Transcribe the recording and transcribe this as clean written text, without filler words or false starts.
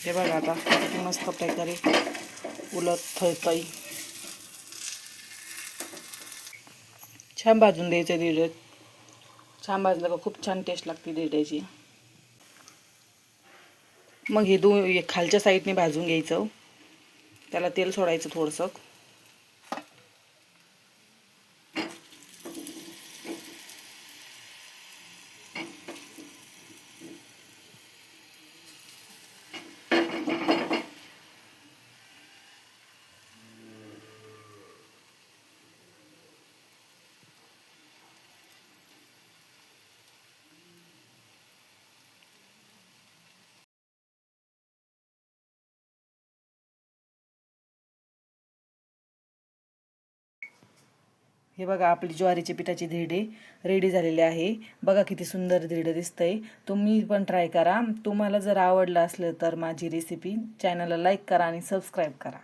हे बघा आता किती मस्त प्रकारे उलट थळतय. छान भाजून द्यायचं दीड. छान भाजलं का खूप छान टेस्ट लागते दीड्याची. मग हे खालच्या साईडने भाजून घ्यायचं. त्याला तेल सोडायचं थोडंसं. हे बघा आपली ज्वारीची पिठाची धिरडे रेडी झालेले आहे. बघा किती सुंदर धिरडे दिसतंय. तुम्ही पण ट्राय करा. तुम्हाला जर आवडलं असलं तर माझी रेसिपी चॅनलला लाईक करा आणि सबस्क्राईब करा.